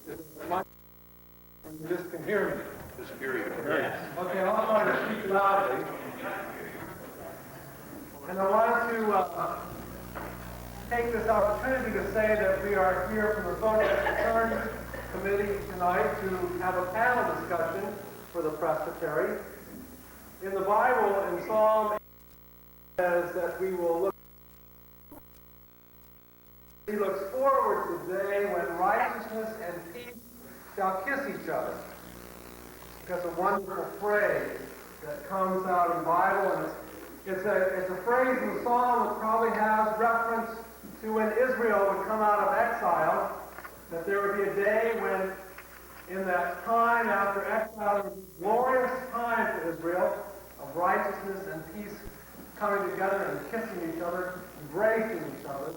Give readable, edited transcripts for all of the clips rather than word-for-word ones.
You just can hear me. Just hear you. Yes. Okay, well, I'm going to speak loudly. And I wanted to take this opportunity to say that we are here from the Voting Concerns Committee tonight to have a panel discussion for the Presbytery. In the Bible, in Psalm 8, it says that we will look. He looks forward to the day when righteousness and peace shall kiss each other. That's a wonderful phrase that comes out in the Bible, and it's a phrase in the Psalm that probably has reference to when Israel would come out of exile, that there would be a day when, in that time after exile, there would be a glorious time for Israel of righteousness and peace coming together and kissing each other, embracing each other.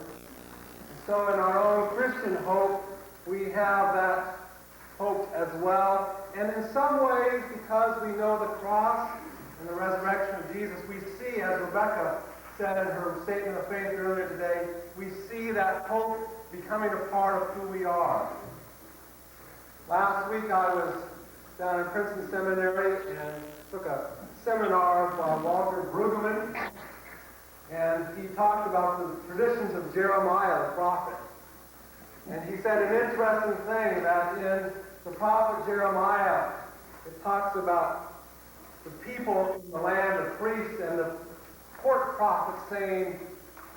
So in our own Christian hope, we have that hope as well. And in some ways, because we know the cross and the resurrection of Jesus, we see, as Rebecca said in her statement of faith earlier today, we see that hope becoming a part of who we are. Last week I was down in Princeton Seminary and took a seminar by Walter Brueggemann. And he talked about the traditions of Jeremiah the prophet. And he said an interesting thing, that in the prophet Jeremiah, it talks about the people in the land of priests and the court prophets saying,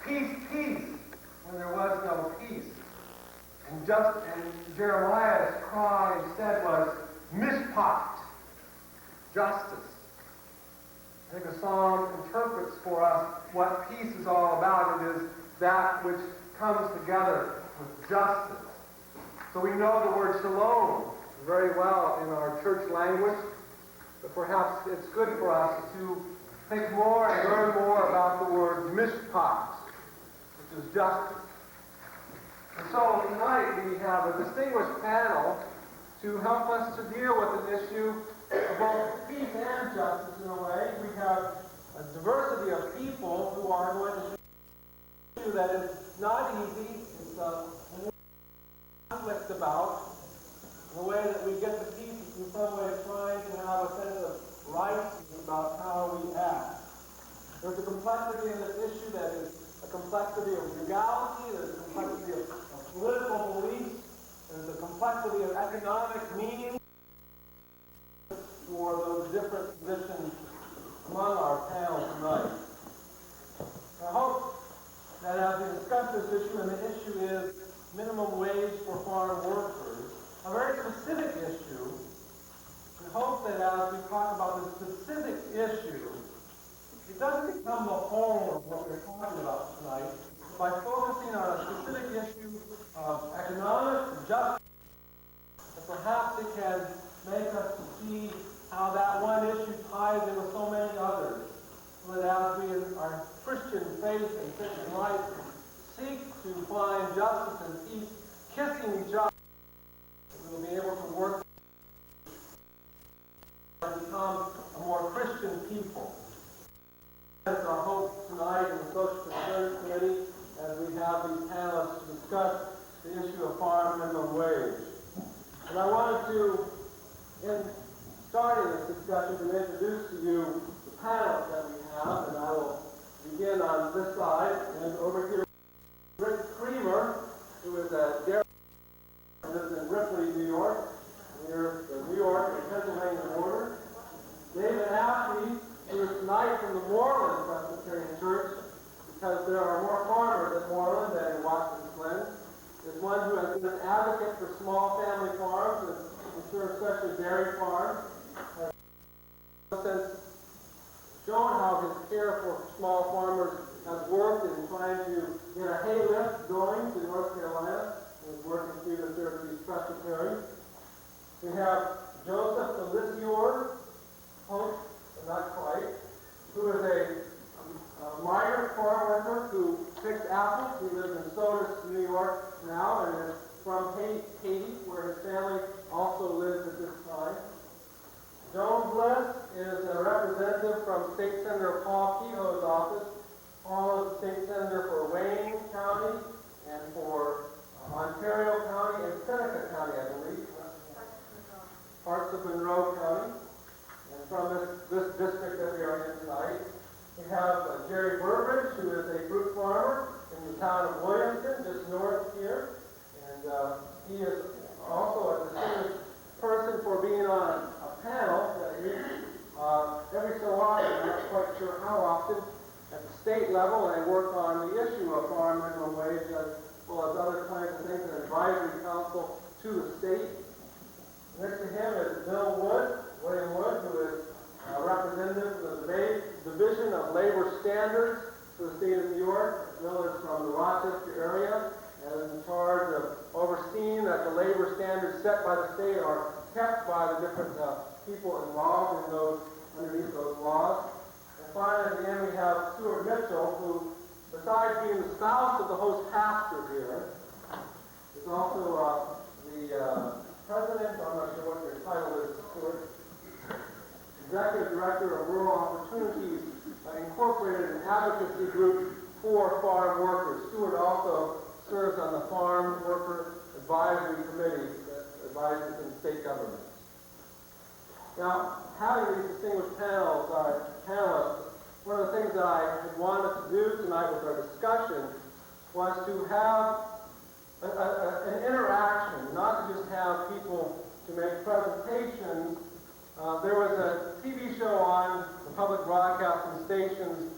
"Peace, peace," when there was no peace. And Jeremiah's cry instead was, "Mishpat," justice. I think the psalm interprets for us what peace is all about. It is that which comes together with justice. So we know the word shalom very well in our church language, but perhaps it's good for us to think more and learn more about the word mishpat, which is justice. And so tonight we have a distinguished panel to help us to deal with an issue of both peace and justice in a way. We have a diversity of people who are going to show you that it's not easy. It's a conflict about. The way that we get the peace is in some way trying to have a sense of rights about how we act. There's a complexity in this issue that is a complexity of legality, there's a complexity of political beliefs, there's a complexity of economic meaning for those different positions among our panel tonight. I hope that as we discuss this issue, and the issue is minimum wage for farm workers, a very specific issue, we hope that as we talk about this specific issue, it doesn't become the whole of what we're talking about tonight. By focusing on a specific issue of economic justice, perhaps it can make us see how that one issue ties in with so many others. So that as we in our Christian faith and Christian life seek to find justice and peace, kissing each other, we will be able to work and become a more Christian people. That's our hope tonight in the Social Concerns Committee as we have these panelists to discuss the issue of farm minimum wage. And I wanted to, in starting this discussion, to introduce to you the panel that we have, and I will begin on this side, and over here, Rick Creamer, who is a dairy lives in Ripley, New York, near the New York and Pennsylvania border. David Ashley, who is tonight from the Moreland Presbyterian Church, because there are more farmers at Moreland than in Washington Glen, is one who has been an advocate for small family farms, and I'm sure especially dairy farms, has shown how his care for small farmers has worked in trying to get a hay lift going to North Carolina, and is working through the Syracuse Presbytery. We have Joseph Delisior, Hope, not quite, who is a migrant farm worker who picks apples. He lives in Sodus, New York now, and is from Haiti, where his family also lives at this time. Joan Bliss is a representative from State Senator Paul Kehoe's office. Paul is the State Senator for Wayne County and for Ontario County and Seneca County, I believe. the town of Williamson, just north here. And he is also a distinguished person for being on a panel that meets every so often, I'm not quite sure how often, at the state level. They work on the issue of farm minimum wage as well as other kinds of things, an advisory council to the state. Next to him is William Wood, who is representative of the Division of Labor Standards for the state of New York. Bill is from the Rochester area and is in charge of overseeing that the labor standards set by the state are kept by the different people involved in those, underneath those laws. And finally, at the end, we have Stuart Mitchell, who, besides being the spouse of the host pastor here, is also the president, I'm not sure what your title is, Stuart, Executive Director of Rural Opportunities Incorporated, an advocacy group for farm workers. Stuart also serves on the Farm Worker Advisory Committee that advises in state governments. Now, having these distinguished panelists, one of the things that I had wanted to do tonight with our discussion was to have an interaction, not to just have people to make presentations. There was a TV show on the public broadcasting stations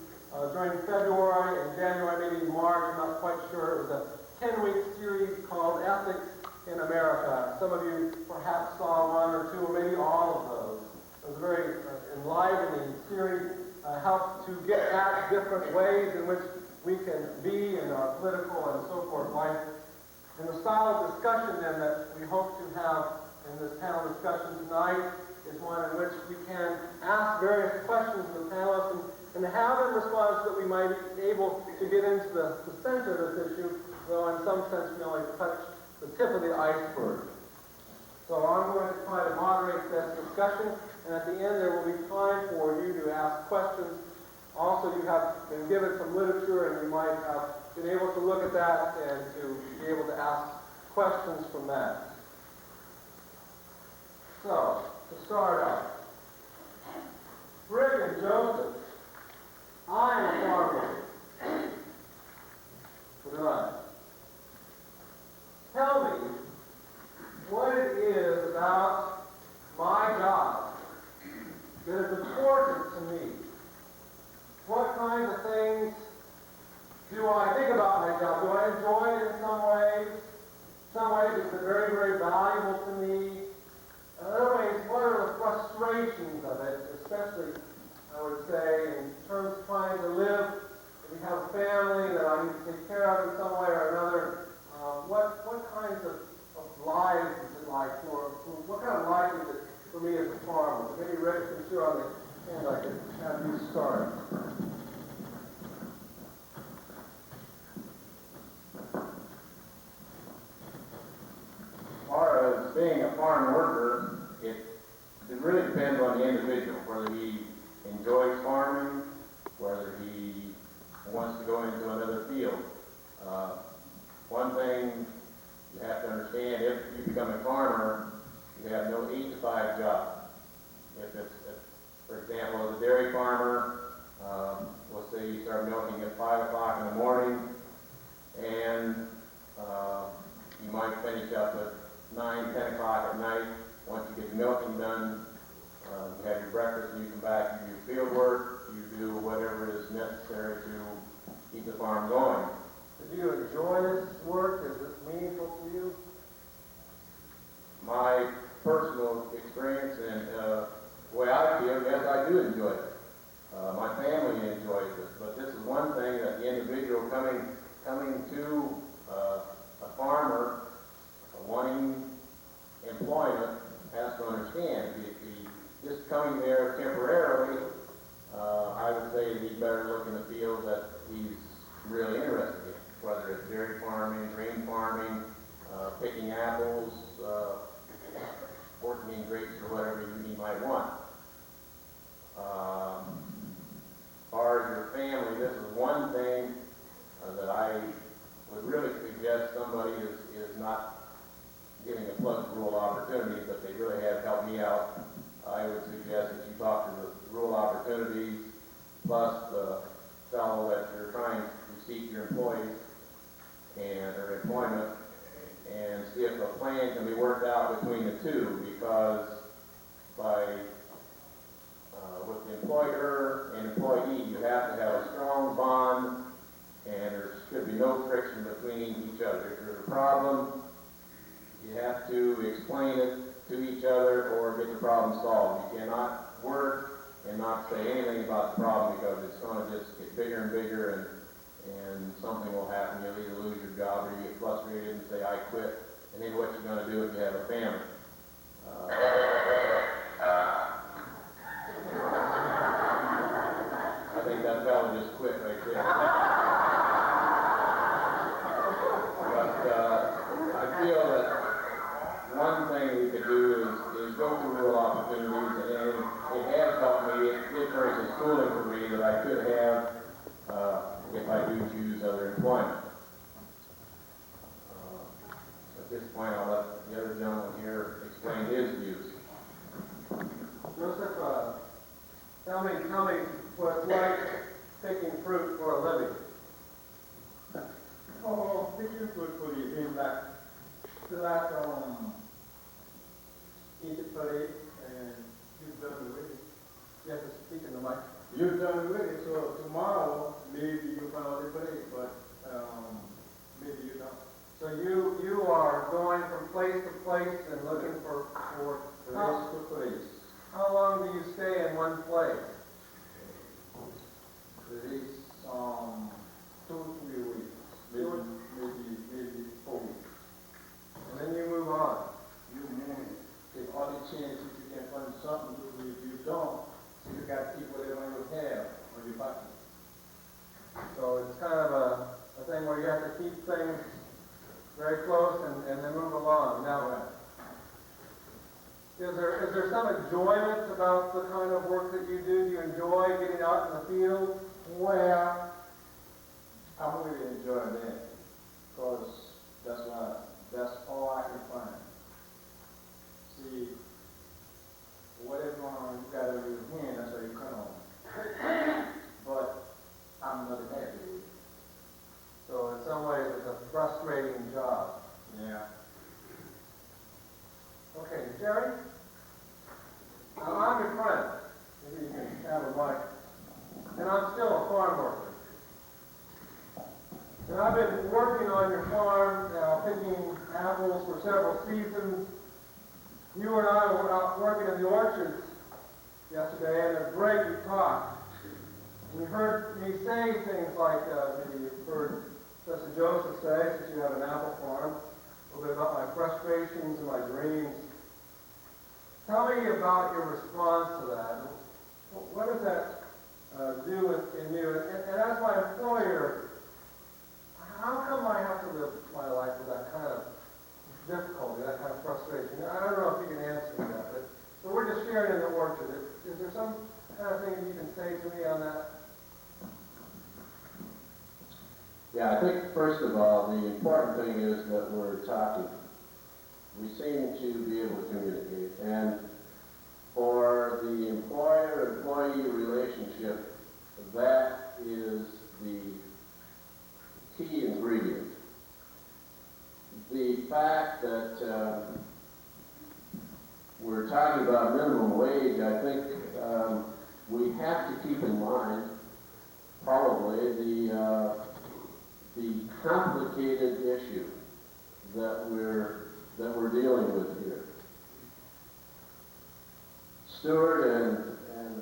during February and January, maybe March, I'm not quite sure. It was a 10-week series called Ethics in America. Some of you perhaps saw one or two or maybe all of those. It was a very enlivening series, helped to get at different ways in which we can be in our political and so forth life. And the style of discussion then that we hope to have in this panel discussion tonight is one in which we can ask various questions of the panelists and have in response that we might be able to get into the center of this issue, though in some sense we only touch the tip of the iceberg. So I'm going to try to moderate this discussion, and at the end there will be time for you to ask questions. Also, you have been given some literature, and you might have been able to look at that and to be able to ask questions from that. So, to start out, Rick and Joseph, I am a farmer. Good night. Tell me what it is about my job that is important to me. What kinds of things do I think about my job? Do I enjoy it in some ways? Some ways it's very, very valuable to me. In other ways, what are the frustrations of it, especially, I would say, in terms of trying to live? We have a family that I need to take care of in some way or another. What kinds of lives is it like for what kind of life is it for me as a farmer? Maybe Rick can share on the hand. I can have you start. As far as being a farm worker, it really depends on the individual, whether he enjoys farming, whether he wants to go into another field. One thing you have to understand, if you become a farmer, you have no 8-to-5 job. For example, as a dairy farmer, let's say you start milking at 5 o'clock in the morning, and you might finish up at 9, 10 o'clock at night. Once you get the milking done, you have your breakfast, and you come back, you do field work, you do whatever is necessary to keep the farm going. Do you enjoy this work? Is it meaningful to you? My personal experience and the way I feel, yes, I do enjoy it. My family enjoys it, but this is one thing that the individual coming to a farmer wanting employment has to understand. If he just coming there temporarily, I would say he'd better look in the field that he's really interested in, whether it's dairy farming, grain farming, picking apples, working in grapes, or whatever he might want. As far as your family, this is one thing that I would really suggest somebody is not giving a plug to rural opportunities, but they really have helped me out. I would suggest that you talk to the rural opportunities plus the fellow that you're trying to seek your employees or employment, and see if a plan can be worked out between the two, because with the employer and employee, you have to have a strong bond, and there should be no friction between each other. If there's a problem, you have to explain it to each other or get the problem solved. You cannot work and not say anything about the problem, because it's going to just get bigger and bigger, and something will happen. You'll either lose your job or you get frustrated and say, I quit. And then what you're going to do if you have a family. I think that fellow just quit right there. But I feel that one thing we could do is go through rural opportunities, and it has helped me. It did some schooling for me that I could have if I do choose other employment. At this point, I'll let the other gentleman here explain his views. Joseph, tell me what it's like picking fruit for a living. Oh, picking fruit for the living, like eat it for it, and you've done with it. You have to speak in the mic. You've done with it, so tomorrow maybe you found it for it, but maybe you don't. So you are going from place to place and looking for Place to place. how long do you stay in one place? It is 2 to 3 weeks, maybe 4 weeks. And then you move on. You move, take all the chances you can find something to do. If you don't, so you got to keep whatever you have on your bucket. So it's kind of a thing where you have to keep things very close and then move along. Now, is there some enjoyment about the kind of work that you do? Do you enjoy getting out in the field? Well, I'm really enjoying that, because that's all I can find. See, whatever you got over your hand, that's how you cut on. But I'm not happy with it. So in some ways it's a frustrating job. Yeah. Okay, Jerry? I'm your friend. Maybe you can have a mic. And I'm still a farm worker. And I've been working on your farm, picking apples for several seasons. You and I were out working in the orchards yesterday, and at a break we talked. And you heard me say things like, maybe you've heard Professor Joseph say, since you have an apple farm, a little bit about my frustrations and my dreams. Tell me about your response to that. What does that do in you? And as my employer, how come I have to live my life with that kind of difficulty, that kind of frustration? I don't know if you can answer me that, but we're just sharing in the orchard. Is there some kind of thing that you can say to me on that? Yeah, I think first of all, the important thing is that we're talking. We seem to be able to communicate. And for the employer-employee relationship, that is the key ingredient. The fact that we're talking about minimum wage, I think we have to keep in mind probably the complicated issue that we're dealing with here. Stewart and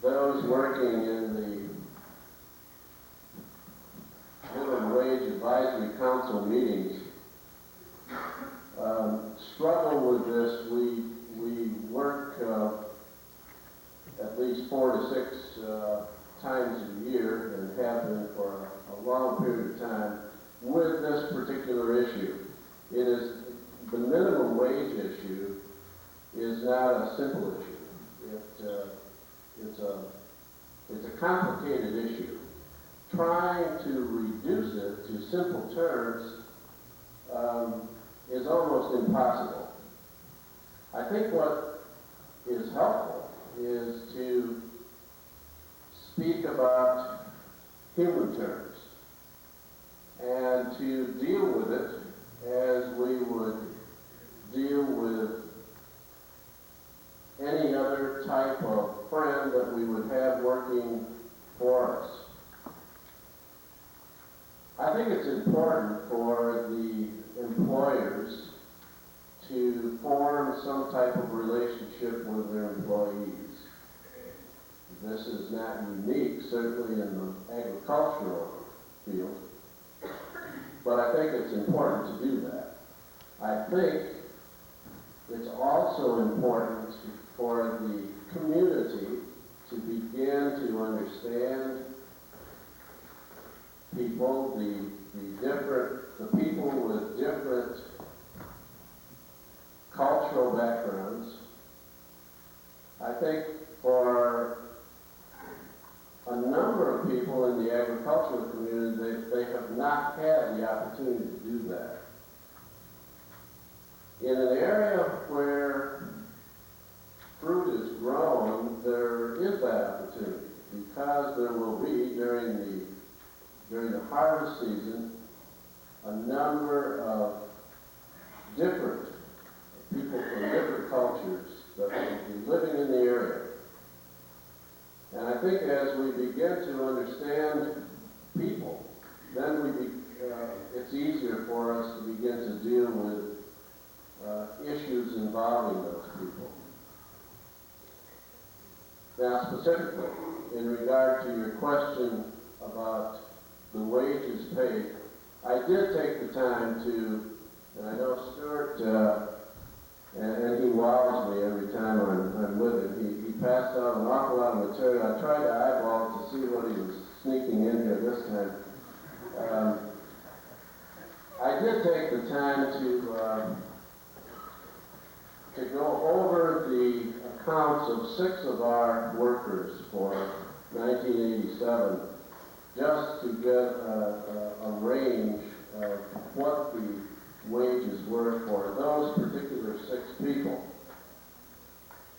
those working in the minimum wage advisory council meetings struggle with this. We work at least 4 to 6 times a year, and have been for a long period of time, with this particular issue. It is the minimum wage issue is not a simple issue. It's a complicated issue. Trying to reduce it to simple terms is almost impossible. I think what is helpful is to speak about human terms. and to deal with it as we would deal with any other type of friend that we would have working for us. I think it's important for the employers to form some type of relationship with their employees. This is not unique, certainly in the agricultural field, but I think it's important to do that. I think it's also important for the community to begin to understand people, the people with different cultural backgrounds. I think for a number of people in the agricultural community, they have not had the opportunity to do that. In an area where fruit is grown, there is that opportunity because there will be, during the harvest season, a number of different people from different cultures that will be living in the area. And I think as we begin to understand people, then it's easier for us to begin to deal with issues involving those people. Now, specifically, in regard to your question about the wages paid, I did take the time to, and I know Stuart, and he wows me every time I'm with him. He passed out an awful lot of material. I tried to eyeball to see what he was sneaking in here this time. I did take the time to go over the accounts of 6 of our workers for 1987, just to get a range of what the wages were for those particular 6 people.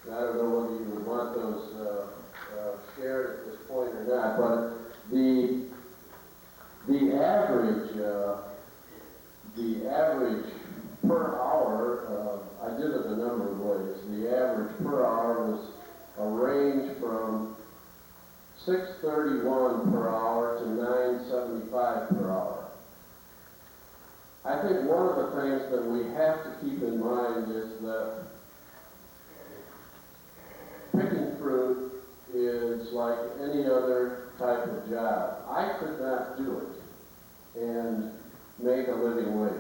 I don't know whether you would want those shared at this point or not, but the average per hour, I did it a number of ways. The average per hour was a range from $6.31 per hour to $9.75 per hour. I think one of the things that we have to keep in mind is that picking fruit is like any other type of job. I could not do it and make a living wage.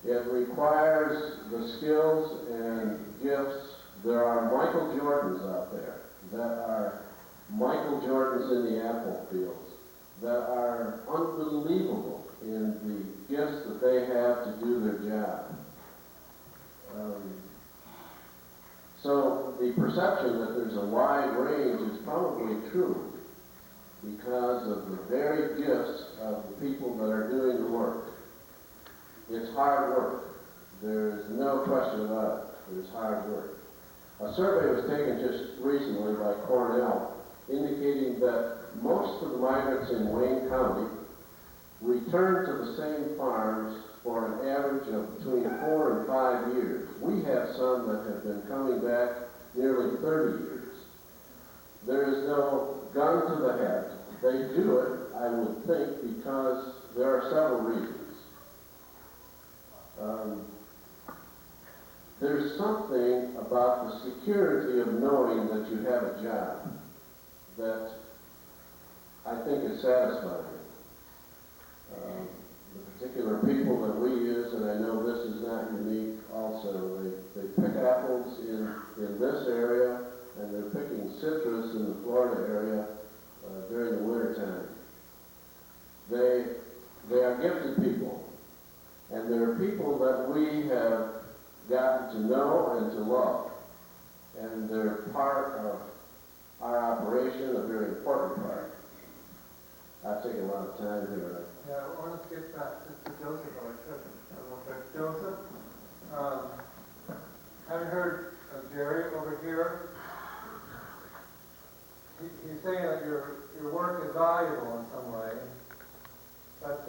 It requires the skills and gifts. There are Michael Jordans out there that are Michael Jordans in the apple fields that are unbelievable in the gifts that they have to do their job. So the perception that there's a wide range is probably true because of the varied gifts of the people that are doing the work. It's hard work. There's no question about it. There's hard work. A survey was taken just recently by Cornell indicating that most of the migrants in Wayne County return to the same farms for an average of between 4 and 5 years. We have some that have been coming back nearly 30 years. There is no gun to the head. They do it, I would think, because there are several reasons. There's something about the security of knowing that you have a job that I think is satisfying. The particular people that we use, and I know this is not unique also, they pick apples in this area, and they're picking citrus in the Florida area during the winter time. They are gifted people, and they're people that we have gotten to know and to love, and they're part of our operation, a very important part. I've taken a lot of time here. Yeah, I want to get back to Joseph. Joseph, having heard of Jerry over here, he's saying that your work is valuable in some way, but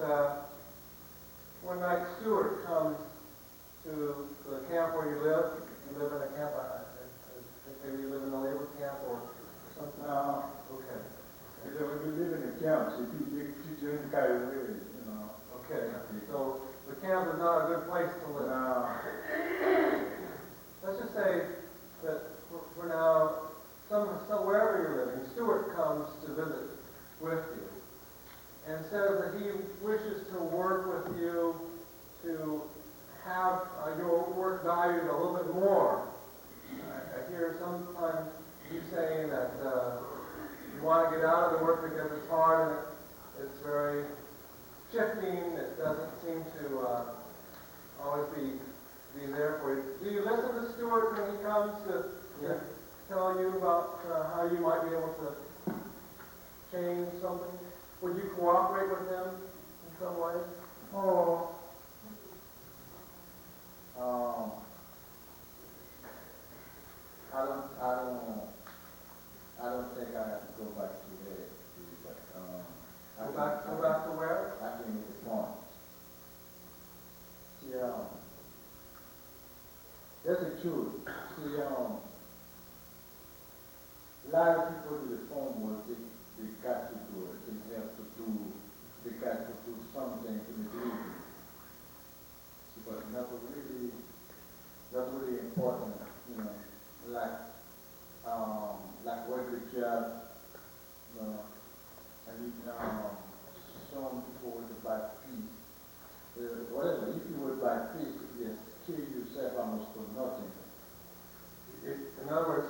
always be there for you. Do you listen to Stuart when he comes to tell you about how you might be able to change something? Would you cooperate with him in some way? Oh, I don't think I have to go back to there, but Go back to where? I can make a point. See, that's the truth. See, a lot of people do the homework, they got to do it. They got to do something to make it easy. See, but not really important, like work the job, and some people would buy peace. Whatever, if you would buy peace, you just kill yourself almost for nothing. In other words,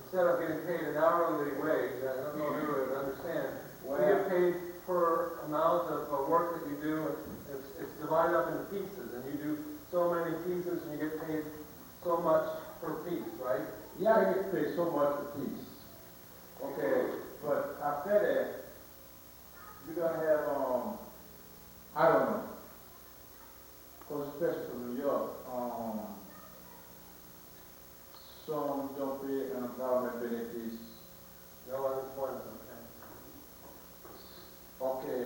instead of getting paid an hourly wage, I don't know if you would understand, we get paid per amount of work that you do, and it's divided up into pieces, and you do so many pieces, and you get paid so much per piece, right? Yeah, I get paid so much a piece. Okay, but after that, you're gonna have, I don't know, because especially from New York, some don't pay unemployment benefits. No unemployment, okay. Okay.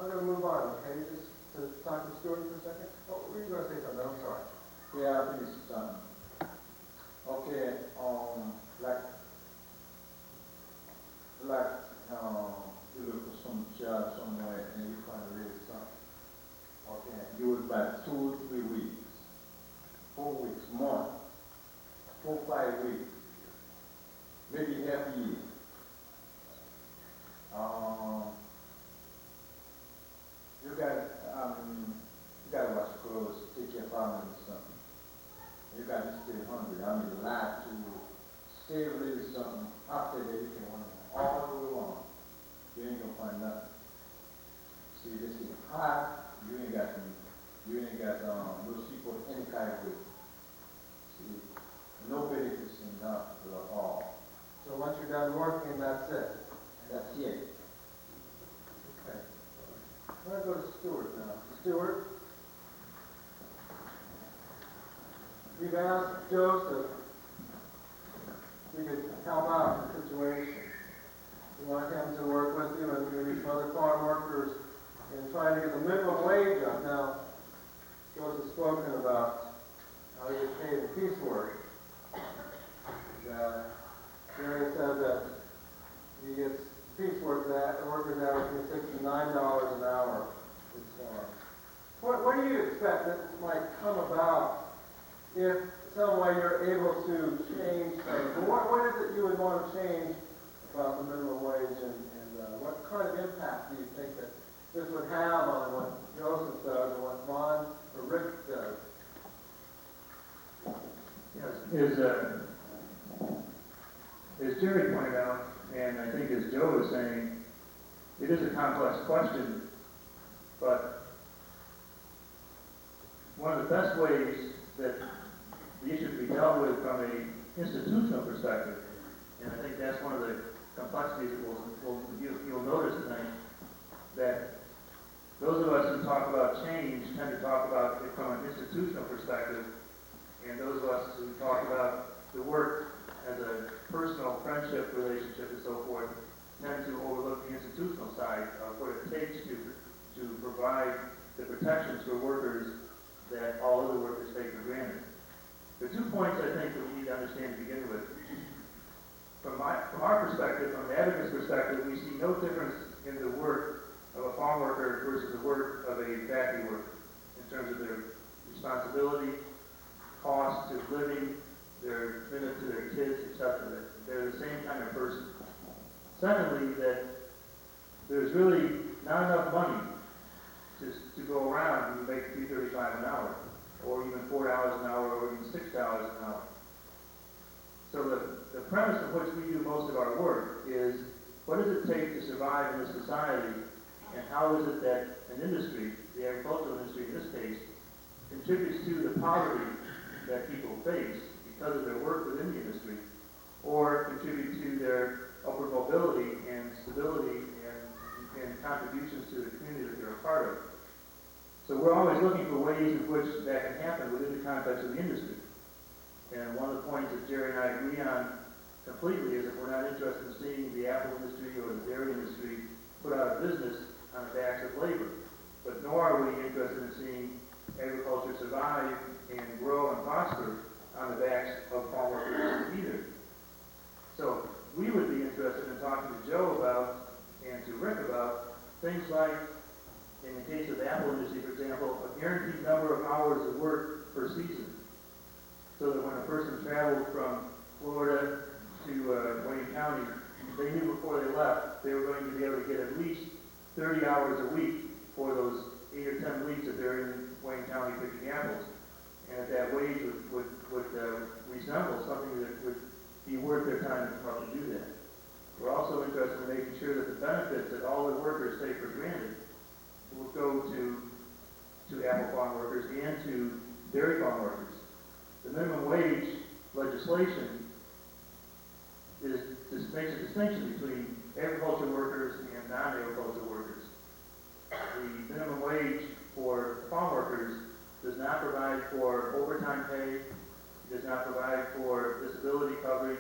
I'm going to move on, okay? Just to talk to Stuart for a second. Oh, were you going to say something? I'm sorry. Yeah, I think it's done. Okay, you look for some job somewhere and you find really something. Okay, you would buy 2 or 3 weeks, 4 weeks, month, 4 or 5 weeks, maybe half a year. You got to wash clothes, take care of family or something. You got to stay hungry. Lie to save a little something. After that, you can run all the way on. You ain't gonna find nothing. See, this is hot. You ain't got those people any kind of way. See, no benefits enough at all. So once you're done working, that's it. That's it. Okay. I'm going to go to Stuart now. Stuart, you've asked Joseph if he could help out in the situation. You want him to work with you and maybe some other farm workers in trying to get the minimum wage up. Now, Joseph's spoken about how he gets paid in piecework. Jerry said that he gets piecework that workers average between $6 and $9 an hour. What do you expect that might come about if some way you're able to change things? What is it you would want to change about the minimum wage, and what kind of impact do you think that this would have on what Joseph does and what Ron or Rick does? Yes, as Jerry pointed out, and I think as Joe was saying, it is a complex question, but one of the best ways that the issue can be dealt with from an institutional perspective, and I think that's one of the complexities that you'll notice tonight, that those of us who talk about change tend to talk about it from an institutional perspective, and those of us who talk about the work as a personal friendship relationship and so forth tend to overlook the institutional side of what it takes to provide the protections for workers that all other workers take for granted. There are 2 points I think that we need to understand to begin with. From our perspective, from the advocate's perspective, we see no difference in the work of a farm worker versus the work of a factory worker in terms of their responsibility, cost to living, their commitment to their kids, etc. They're the same kind of person. Secondly, that there's really not enough money to go around when you make $3.35 an hour, or even $4 an hour, or even $6 an hour. So the premise of which we do most of our work is, what does survive in this society, and how is it that an industry, the agricultural industry in this case, contributes to the poverty that people face because of their work within the industry, or contribute to their upward mobility and stability and contributions to the community that they're a part of. So we're always looking for ways in which that can happen within the context of the industry. And one of the points that Jerry and I agree on completely is that we're not interested in seeing the apple industry or the dairy industry put out of business on the backs of labor. But nor are we interested in seeing agriculture survive and grow and prosper on the backs of farm workers either. So we would be interested in talking to Joe about and to Rick about things like, in the case of the apple industry, for example, a guaranteed number of hours of work per season. So that when a person traveled from Florida to Wayne County, they knew before they left they were going to be able to get at least 30 hours a week for those 8 or 10 weeks that they're in Wayne County picking apples. And that wage would resemble something that would be worth their time to come up and do that. We're also interested in making sure that the benefits that all the workers take for granted will go to apple farm workers and to dairy farm workers. The minimum wage legislation makes a distinction between agricultural workers and non-agricultural workers. The minimum wage for farm workers does not provide for overtime pay, does not provide for disability coverage,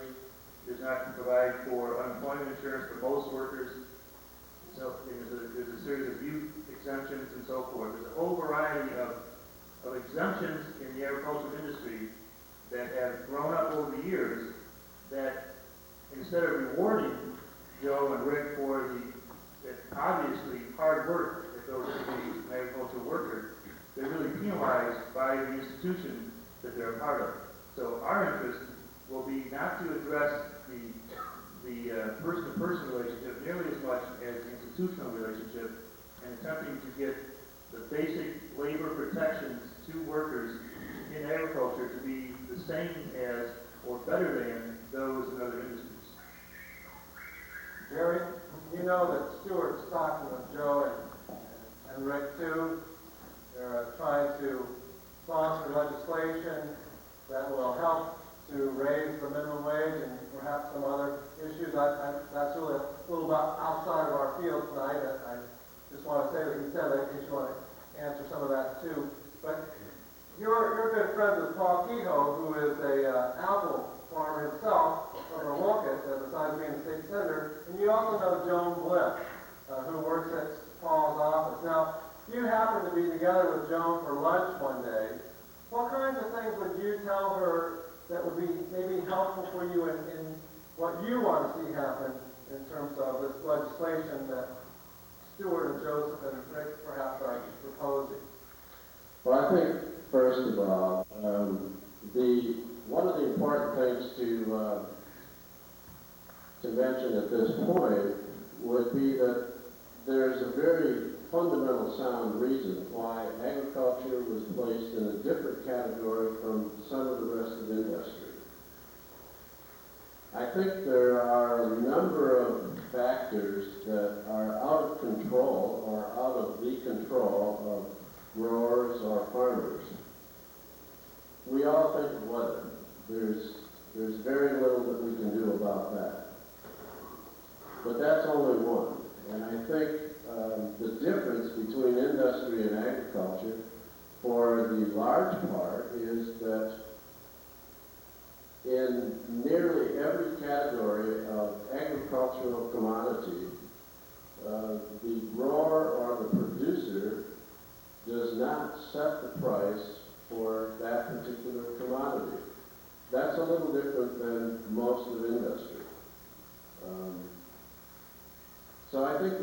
does not provide for unemployment insurance for most workers. So there's a series of youth exemptions and so forth. There's a whole variety of exemptions in the agricultural industry that have grown up over the years that instead of rewarding Joe and Rick for the obviously hard work that goes into being an agricultural worker, they're really penalized by the institution that they're a part of. So our interest will be not to address the person-to-person relationship nearly as much as the institutional relationship, and attempting to get the basic labor protections to workers in agriculture to be the same as or better than those in other industries. Jerry, you know that Stuart's talking with Joe and Rick too. They're trying to sponsor legislation that will help to raise the minimum wage and perhaps some other issues. That's really a little bit outside of our field tonight. I just want to say that he said that in case you want to answer some of that too. But you're good friends with Paul Kehoe, who is a apple farmer himself over in Wolcott, besides being a state senator. And you also know Joan Bliss, who works at Paul's office. Now, you happened to be together with Joan for lunch one day. What kinds of things would you tell her that would be maybe helpful for you in what you want to see happen in terms of this legislation that Stuart and Joseph and Rick perhaps are proposing? Well, I think, first of all, one of the important things to mention at this point would be that there's a very fundamental sound reason why agriculture was placed in a different category from some of the rest of industry. I think there are a number of factors that are out of control or out of the control of growers or farmers. We all think of weather. There's very little that we can do about that. But that's only one. And I think the difference between industry and agriculture, for the large part, is that in nearly every category of agricultural commodity, the grower or the producer does not set the price for that particular commodity. That's a little different than most of industry. So I think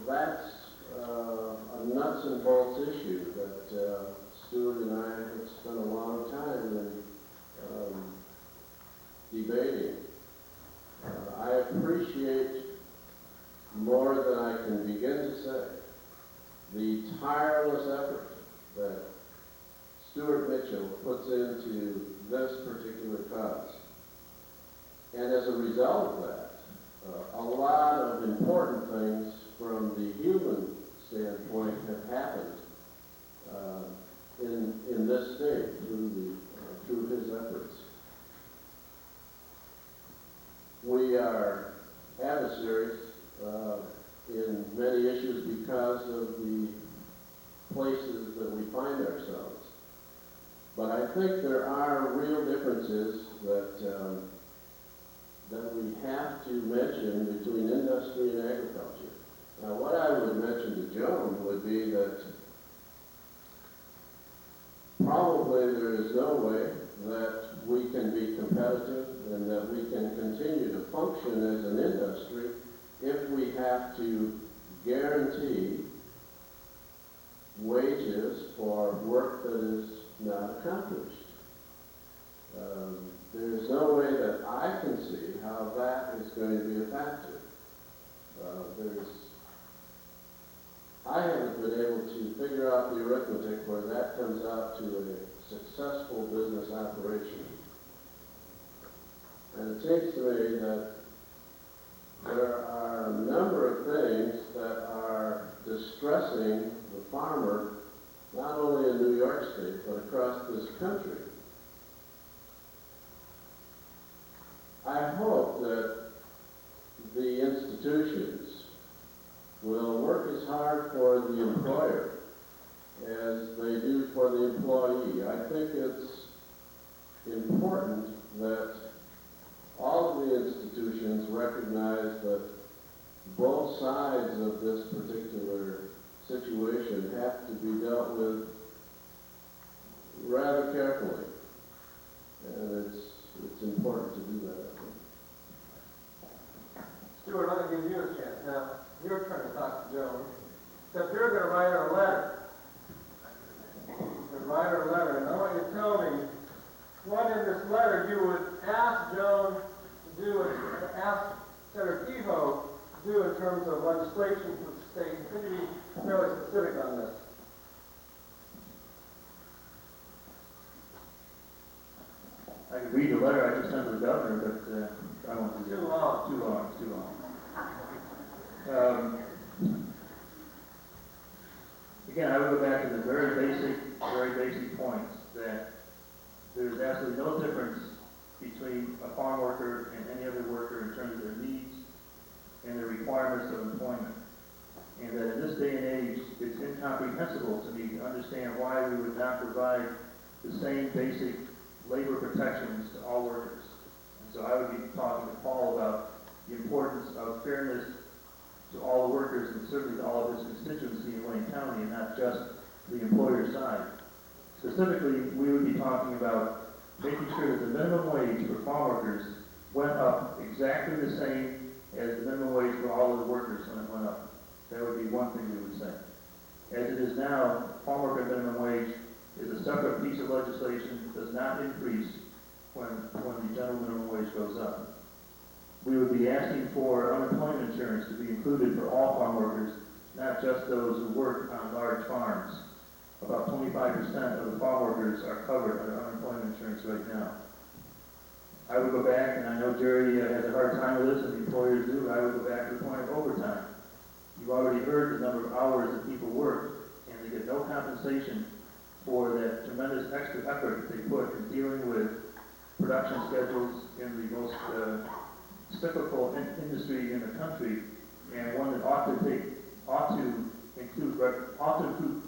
that's a nuts and bolts issue that Stuart and I have spent a long time in debating. I appreciate more than I can begin to say the tireless effort that Stuart Mitchell puts into this particular cause. And as a result of that, a lot of important things from the human standpoint have happened in this state through his efforts. We are adversaries in many issues because of the places that we find ourselves. But I think there are real differences that we have to mention between industry and agriculture. Now, what I would mention to Joan would be that probably there is no way that we can be competitive and that we can continue to function as an industry if we have to guarantee wages for work that is not accomplished. There is no way that I can see how that is going to be a factor. I haven't been able to figure out the arithmetic where that comes out to a successful business operation. And it seems to me that there are a number of things that are distressing the farmer, not only in New York State, but across this country. I hope that the institutions will work as hard for the employer as they do for the employee. I think it's important that all of the institutions recognize that both sides of this particular situation have to be dealt with rather carefully. And it's important to do that, I think. Stuart, let me give you a chance. Now, your turn to talk to Joan. Except you're going to write her a letter. And I want you to tell me what in this letter you would ask Joan to do, ask Senator Kehoe to do in terms of legislation for the state. And could you be fairly specific on this? I could read the letter I just sent to the governor, but I won't do that. Too long. Too long. Again, I would go back to the very basic points that there's absolutely no difference between a farm worker and any other worker in terms of their needs and their requirements of employment. And that in this day and age, it's incomprehensible to me to understand why we would not provide the same basic labor protections to all workers. And so I would be talking to Paul about the importance of fairness to all the workers and certainly to all of his constituency in Wayne County and not just the employer side. Specifically, we would be talking about making sure that the minimum wage for farm workers went up exactly the same as the minimum wage for all of the workers when it went up. That would be one thing we would say. As it is now, farm worker minimum wage is a separate piece of legislation, does not increase when the general minimum wage goes up. We would be asking for unemployment insurance to be included for all farm workers, not just those who work on large farms. About 25% of the farm workers are covered under unemployment insurance right now. I would go back, and I know Jerry has a hard time with this, and the employers do, I would go back to the point of overtime. You've already heard the number of hours that people work, and they get no compensation for that tremendous extra effort that they put in dealing with production schedules in the most cyclical industry in the country, and one that ought to include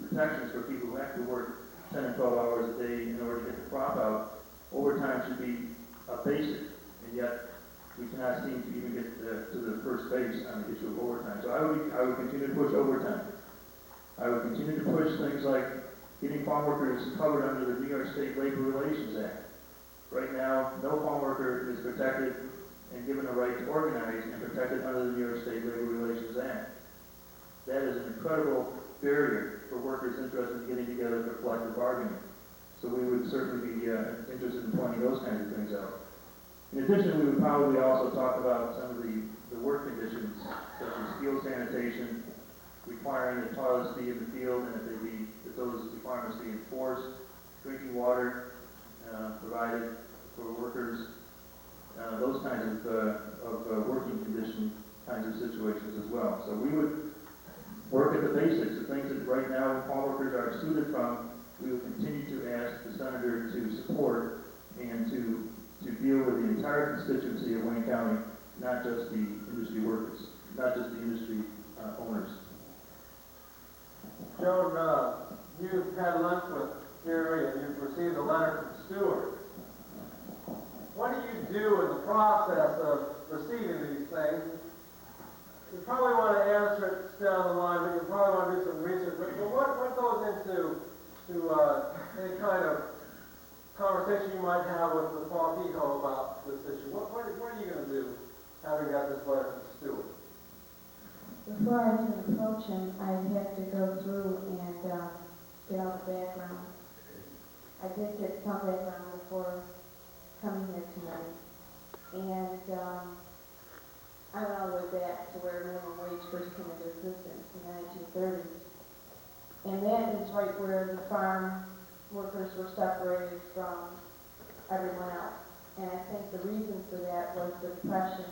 protections for people who have to work 10 and 12 hours a day in order to get the crop out. Overtime should be a basic, and yet we cannot seem to even get to the first base on the issue of overtime. So I would continue to push overtime. I would continue to push things like getting farm workers covered under the New York State Labor Relations Act. Right now, no farm worker is protected and given a right to organize and protected under the New York State Labor Relations Act. That is an incredible barrier for workers interested in getting together for collective bargaining. So we would certainly be interested in pointing those kinds of things out. In addition, we would probably also talk about some of the work conditions, such as field sanitation, requiring that toilets be in the field and that those requirements be enforced, drinking water provided for workers, those kinds of working conditions that right now farm workers are excluded from, we will continue to ask the senator to support and to deal with the entire constituency of Wayne County, not just the industry workers, not just the industry owners. Joan, you've had lunch with Gary and you've received a letter from Stewart. What do you do in the process of receiving these things? You probably want to answer it down the line, but you probably want to do some research. But what goes into any kind of conversation you might have with the Paul Kehoe about this issue? What are you going to do, having got this letter from Stewart? Before I can approach him, I have to go through and get all the background. I did get some background before coming here tonight. And I went all the way back to where minimum wage first came into existence in the 1930s. And that is right where the farm workers were separated from everyone else. And I think the reason for that was the Depression,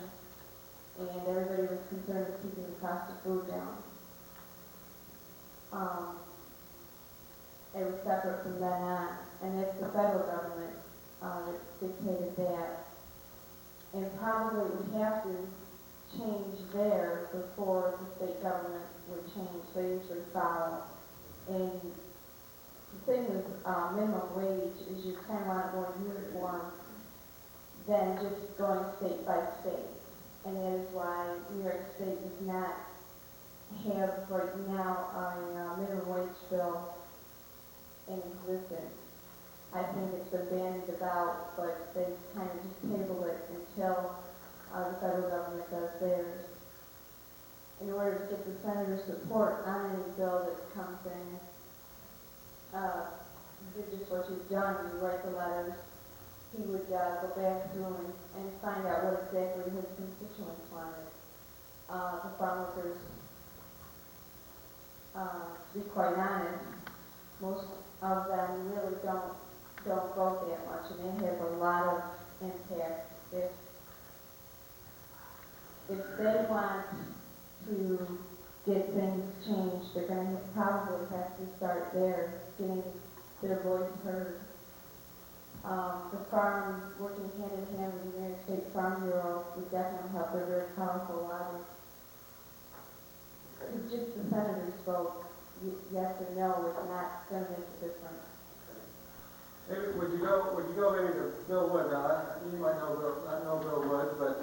and everybody was concerned with keeping the cost of food down. It was separate from then on, and it's the federal government that dictated that. And probably it would have to change there before the state government would change. They usually follow. And the thing with minimum wage is you kind of want it more uniform than just going state by state. And that is why New York State does not have right now a minimum wage bill in existence. I think it's been bandied about, but they kind of just table it until the federal government does theirs. In order to get the senator's support on any bill that comes in, do just what you've done. You write the letters. He would go back through and find out what exactly his constituents wanted. The farm workers, to be quite honest, most of them really don't vote that much, and they have a lot of impact. If they want to get things changed, they're going to probably have to start there, getting their voice heard. The farm, working hand in hand with the United States Farm Bureau, would definitely help. They're very powerful lobby. It's just the senator's vote, yes or no, is not going to make a difference. Maybe, would you go maybe to Bill Wood? Now, you might know Bill Wood, but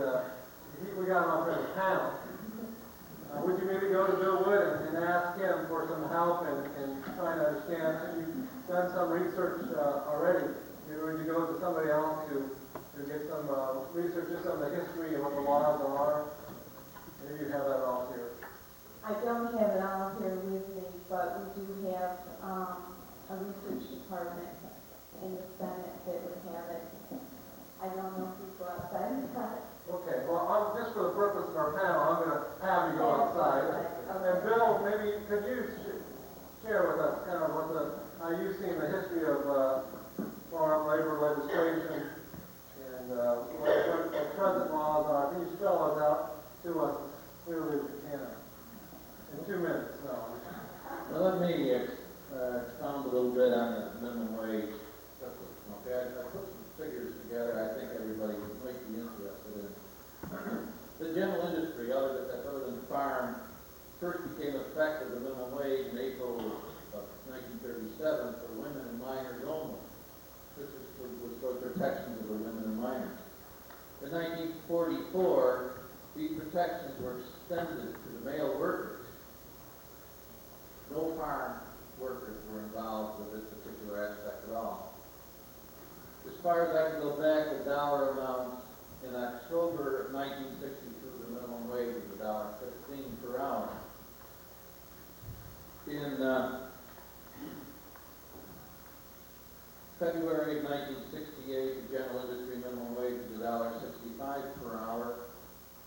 we got him up here in the panel. Would you maybe go to Bill Wood and ask him for some help in trying to understand? You've done some research already. Would you go to somebody else to get some research, just on the history of what the laws are? Maybe you have that all here. I don't have it all here with me, but we do have a research department in the Senate that would have it. I don't know if you go outside and cut it. Okay, well, just for the purpose of our panel, I'm going to have you go outside. And Bill, maybe could you share with us kind of how you've seen the history of farm labor legislation and what the present laws are? Can you spell those out to us as clearly as you can? In 2 minutes, no. Well, let me expound a little bit on the minimum wage. Okay, I put some figures together I think everybody might be interested in. The general industry, other than farm, first became effective the minimum wage in April of 1937 for women and minors only. This was for protections of the women and minors. In 1944, these protections were extended to the male workers. No farm workers were involved with this particular aspect at all. As far as I can go back, the dollar amounts in October of 1962, the minimum wage was $1.15 per hour. In February of 1968, the general industry minimum wage was $1.65 per hour.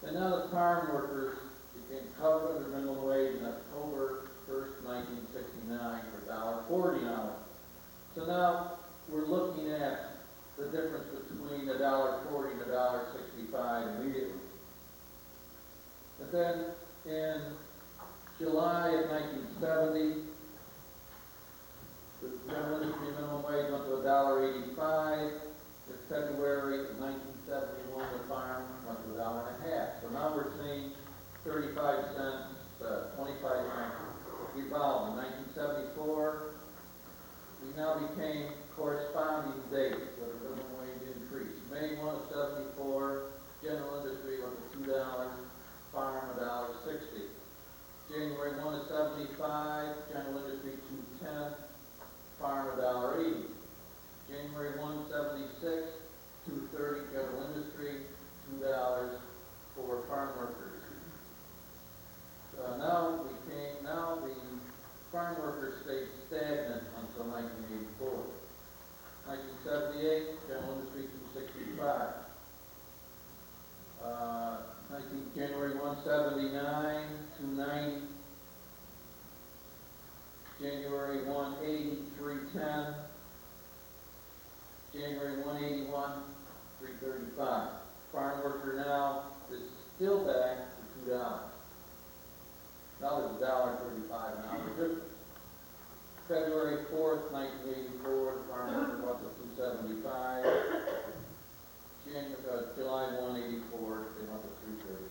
And now the farm workers became covered under minimum wage in October 1st, 1969 for $1.40 an hour. So now we're looking at the difference between $1.40 and $1.65 immediately. And then in July of 1970, The general industry minimum wage went to $1.85. In February of 1971, the farm went to $1.50. So now we're seeing 35 cents, 25 cents evolve. In 1974, we now became corresponding dates with a minimum wage increase. May 1 of 74, general industry went to $2, farm $1.60. January 1 of 75, general industry $2.10, farm $1.80. January 1, 76, $2.30 general industry, $2 for farm workers. Now the farm workers stayed stagnant until 1984. 1978, general industry $2.65. January 179, $2.90. January 180, $3.10. January 181, $3.35. Farm worker now is still back to $2. Now there's $1.35 an hour difference. February 4th, 1984, the farm worker went to $2.75. July 184, they went to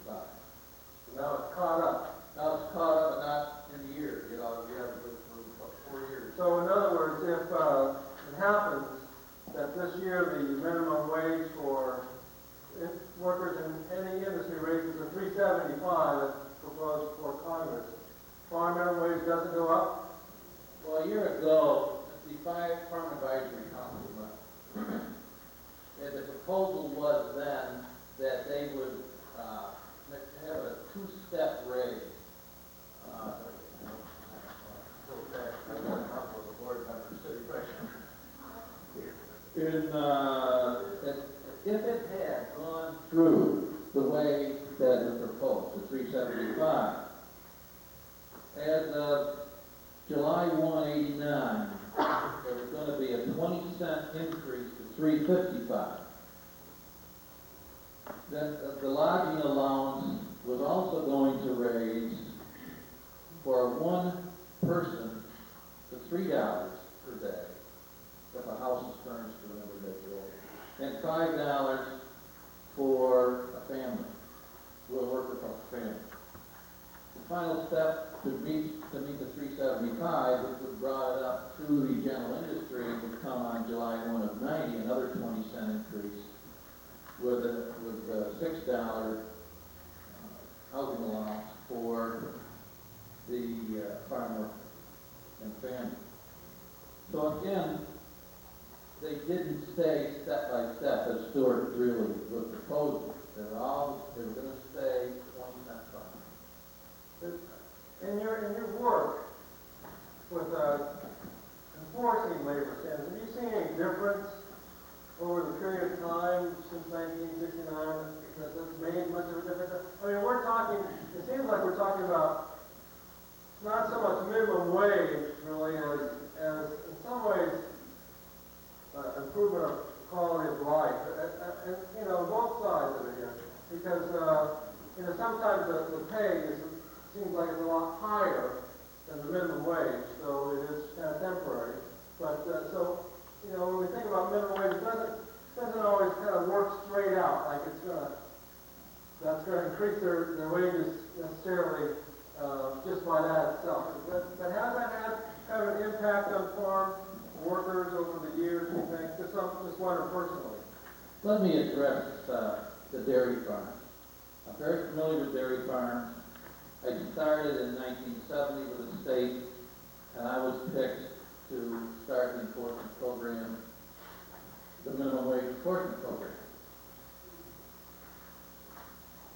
$3.35. Now it's caught up. Now it's caught up, but not in the year. You have to go for 4 years. So in other words, if it happens that this year the minimum wage for workers in any industry raises to $3.75 as proposed for Congress, farm minimum wage doesn't go up? Well, a year ago, the Farm Advisory Council, and the proposal was then that they would have a two-step raise. If it had gone through the way that was proposed, the $3.75, as of July 189, there was going to be a 20-cent increase to $3.55. Then the lodging allowance was also going to raise for one person to $3 per day if a house is furnished to an individual, and $5 for a family, to a worker plus family. The final step to meet the $3.75, which would brought it up to the general industry, would come on July 1 of 90, another 20-cent increase with a $6 housing allowance for the farmer and family. So again, they didn't stay step by step as Stuart really was proposing. They were going to stay 20 cents farm. In your work with enforcing labor standards, have you seen any difference over the period of time since 1969 that's made much of a difference? I mean, it seems like we're talking about not so much minimum wage, really, as in some ways improvement of quality of life, and both sides of it here, because sometimes the pay seems like it's a lot higher than the minimum wage, so it is kind of temporary. But when we think about minimum wage, it doesn't always kind of work straight out like that's going to increase their wages necessarily just by that itself. But has that had kind of an impact on farm workers over the years, you think? Just wonder personally. Let me address the dairy farms. I'm very familiar with dairy farms. I started in 1970 with the state, and I was picked to start the enforcement program, the minimum wage enforcement program.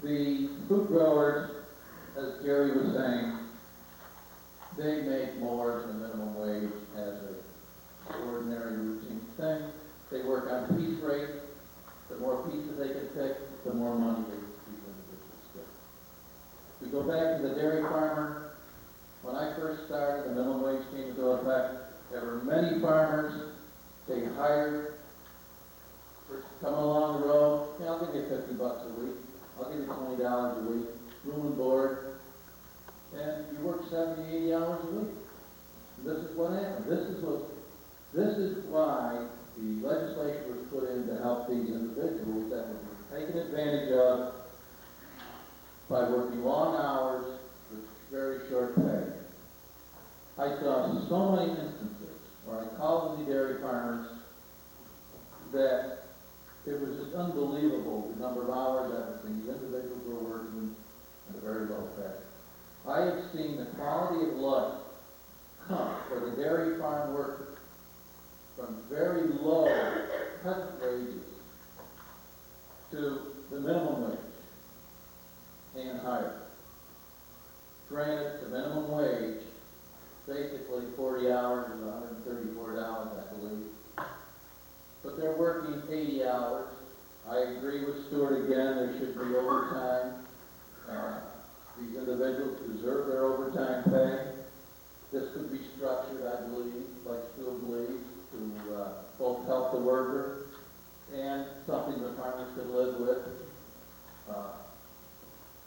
The food growers, as Jerry was saying, they make more than minimum wage as an ordinary routine thing. They work on piece rate. The more pieces they can pick, the more money these individuals get. We go back to the dairy farmer. When I first started, the minimum wage came into effect. There were many farmers they hired for coming along the road. Yeah, I'll give you $50 a week. I'll give you $20 a week, room and board, and you work 70, 80 hours a week. And this is what happened. This is what This is why the legislation was put in to help these individuals that would be taken advantage of by working long hours with very short pay. I saw so many instances where I called the dairy farmers that it was just unbelievable the number of hours that these individuals were working at a very low pay. I have seen the quality of life come for the dairy farm worker from very low peasant wages to the minimum wage and higher. Granted, the minimum wage, basically 40 hours is $134, I believe. But they're working 80 hours. I agree with Stuart again, there should be overtime. These individuals deserve their overtime pay. This could be structured, I believe, like Stuart believes, to both help the worker and something the farmers could live with.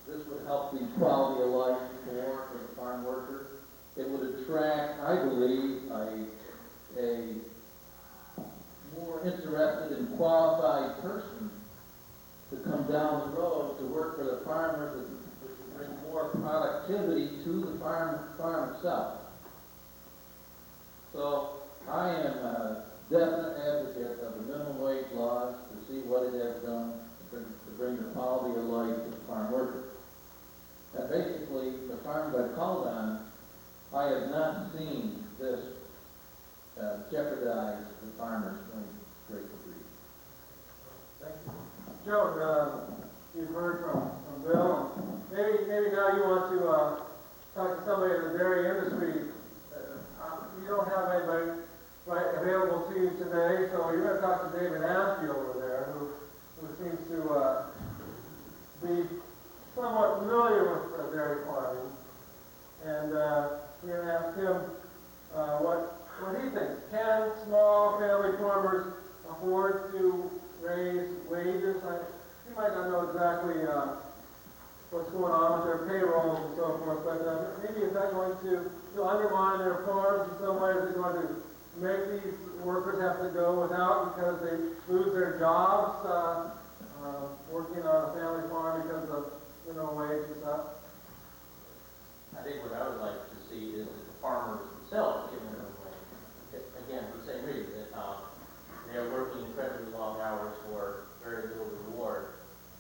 This would help the quality of life for the farm worker. It would attract, I believe, a more interested and qualified person to come down the road to work for the farmers, which would bring more productivity to the farm itself. So I am a definite advocate of the minimum wage laws to see what it has done to bring the quality of life to the farm worker. And basically, the farms I've called on, I have not seen this jeopardize the farmers to a great degree. Thank you. Joan, you've heard from Bill. Maybe now you want to talk to somebody in the dairy industry. You don't have anybody available to you today, so you're going to talk to David Askey over there, who seems to be somewhat familiar with dairy farming. And we're going to ask him what he thinks. Can small family farmers afford to raise wages? You might not know exactly what's going on with their payrolls and so forth, but maybe is that going to undermine their farms in some way? Is it going to make these workers have to go without because they lose their jobs working on a family farm because of wage and stuff? I think what I would like to see is that the farmers themselves get minimum wage. Again, for the same reason, that they're working incredibly long hours for very little reward.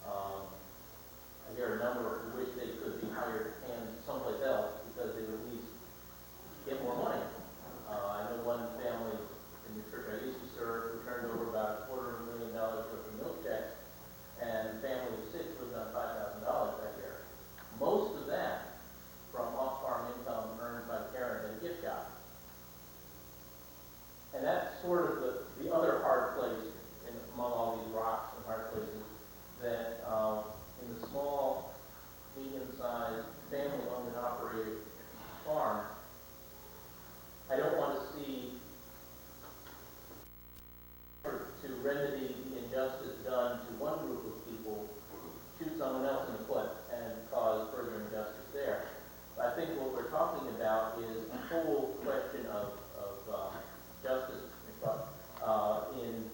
I hear a number who wish they could be hired hands someplace else because they would at least get more money. I know one family in the church I used to serve who turned over about $250,000 worth of milk checks, and a family of 6 lived on $5,000 that year. Most of that from off-farm income earned by the parent at a gift shop. And that's sort of the other hard place among all these rocks and hard places, that in the small, medium-sized, family-owned and operated farm, I don't want to see to remedy the injustice done to one group of people, shoot someone else in the foot and cause further injustice there. I think what we're talking about is the whole question of justice in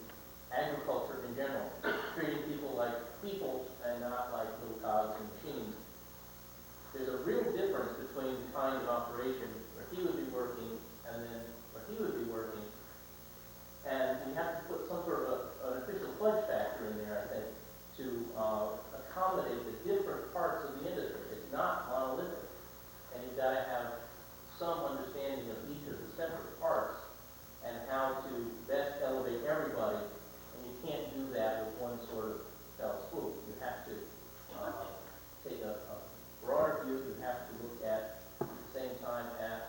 agriculture in general, treating people like people and not like little cogs and machines. There's a real difference between the kind of operation where he would be working and then where he would be working. And we have to put some sort of an official pledge factor in there, I think, to accommodate the different parts of the industry. It's not monolithic. And you've got to have some understanding of each of the separate parts and how to best elevate everybody. And you can't do that with one sort of fell swoop. You have to take a broader view. You have to look at the same time at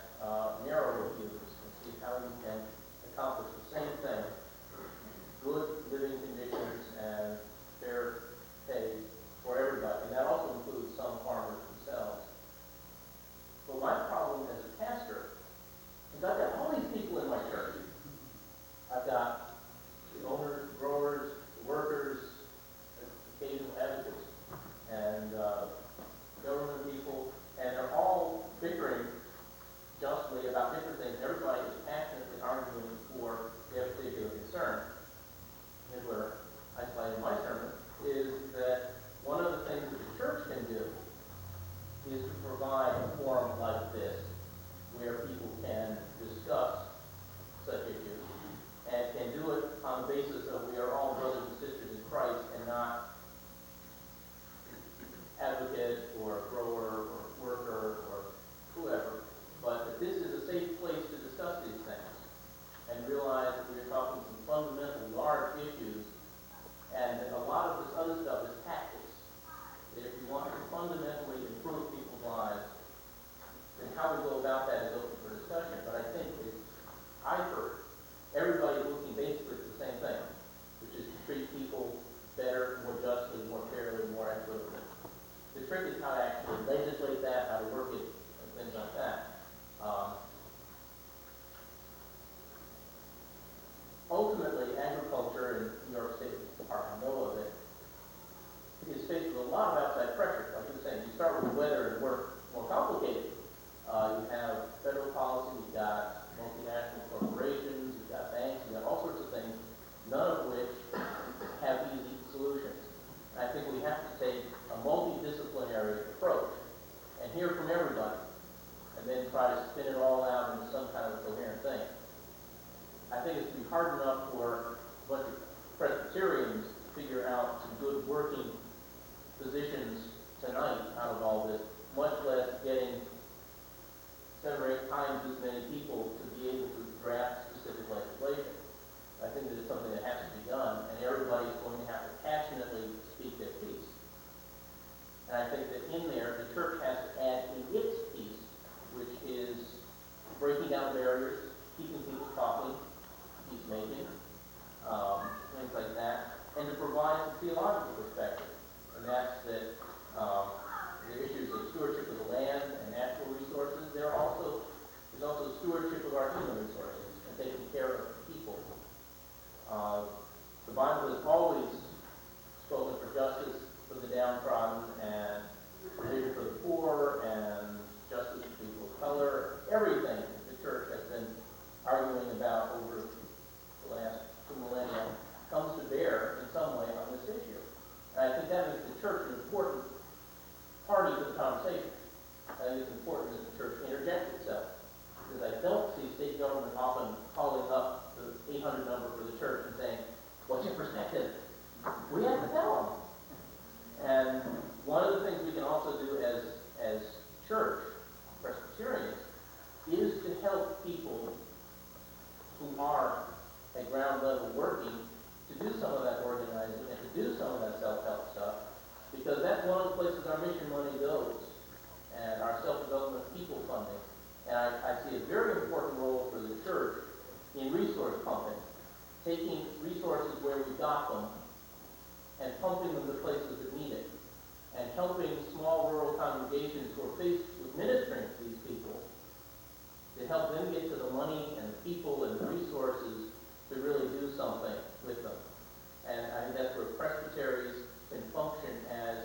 is to provide a forum like this where people can discuss such issues and can do it on the basis of we are all brothers and sisters in Christ and not advocate or grower or worker or whoever, but that this is a safe place to discuss these things and realize that we're talking some fundamental large issues and that a lot of this other stuff is tactics. That if we want to fundamentally improve people's lives, then how we go about that is open for discussion. But I think I've heard everybody looking basically at the same thing, which is to treat people better, more justly, more fairly, more equitably. The trick is how to actually legislate that, how to work it, and things like that. Ultimately, agriculture in New York State, I know of it, is faced with a lot of outside pressure. Like you were saying, you start with the weather and work more complicated. You have federal policy, you've got multinational corporations, you've got banks, you've got all sorts of things, none of which have easy solutions. And I think we have to take a multidisciplinary approach and hear from everybody, and then try to spin it all out into some kind of coherent thing. I think it's going to be hard enough for a bunch of Presbyterians to figure out some good working positions tonight out of all this, much less getting 7 or 8 times as many people to be able to draft specific legislation. I think that it's something that has to be done, and everybody's going to have to passionately speak their piece. And I think that in there, the church has to add in its piece, which is breaking down barriers, keeping people talking, peacemaking, things like that, and to provide a theological perspective. And that's that the issues of stewardship of the land and natural resources, there's also stewardship of our human resources and taking care of people. The Bible has always spoken for justice for the downtrodden and provision for the poor and justice for people of color. Everything the church has been arguing about over the last 2 millennia comes to bear in some way on this issue. And I think that makes the church an important party to the conversation. I think it's important that the church interject itself. Because I don't see state government often calling up the 800 number for the church and saying, what's your perspective? We have to tell them. And one of the things we can also do as church, Presbyterians, is to help people who are at ground level working to do some of that organizing and to do some of that self-help stuff, because that's one of the places our mission money goes, and our self-development people funding. And I see a very important role for the church in resource pumping, taking resources where we got them and pumping them to places that need it, and helping small rural congregations who are faced with ministering to these people to help them get to the money and the people and the resources to really do something with them. And I think that's where presbyteries can function as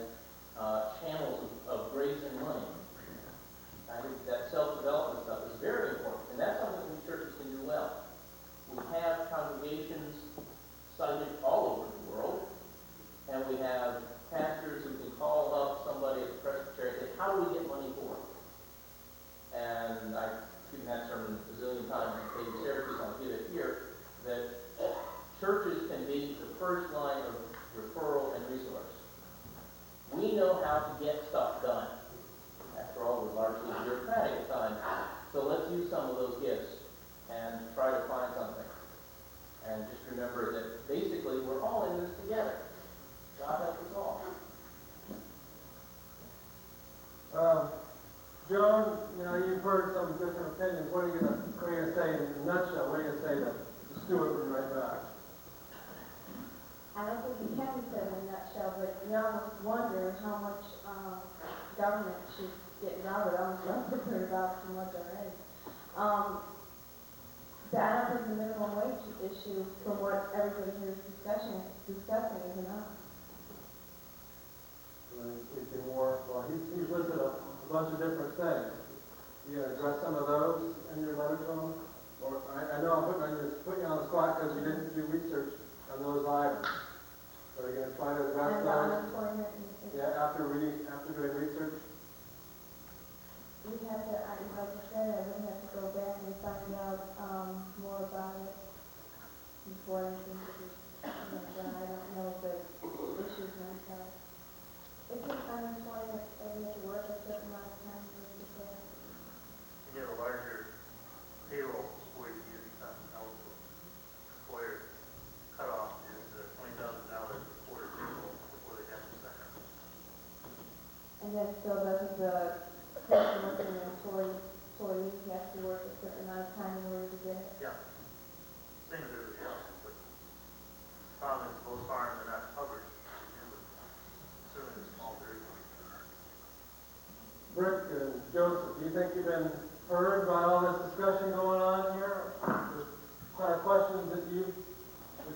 channels of grace and money. I think that self-development stuff is very important, and that's something that churches can do well. We have congregations sited all over the world, and we have pastors who can call up somebody at the presbytery and say, how do we get money for it? And I've given that sermon a bazillion times in Katy, Syracuse, I'll give it here, that churches can be the first line of referral and resource. We know how to get stuff done. After all, we're largely bureaucratic at times. So let's use some of those gifts and try to find something. And just remember that basically we're all in this together. God help us all. John, you've heard some different opinions. What are you going to say in a nutshell? What are you going to say to Stuart when you're right back? I don't think it can be said in a nutshell, but you almost wonder how much government should get out of it. I was wondering about too much already. I don't think the minimum wage issue, from what everybody here is discussing is enough. He's listed a bunch of different things. You going to address some of those in your letter to him? Or I know I'm putting you on the spot because you didn't do research on those items. So are you going to try to address And those? unemployment and Yeah, after doing research? before anything is, done. I don't know the issues myself. It's just unemployment, and you have to work a certain amount of time to get that. You have a larger payroll before you can become eligible. Employer cutoff is $20,000 before the payroll, before they have to sign up. And then still doesn't the person working an employee have to work a certain amount of time in order to get it? Yeah. Same as everybody else, but the problem is most farms are not covered. Certainly the small dairy farms. Rick and Joseph, do you think you've been heard by all this discussion going on here? The kind of questions that the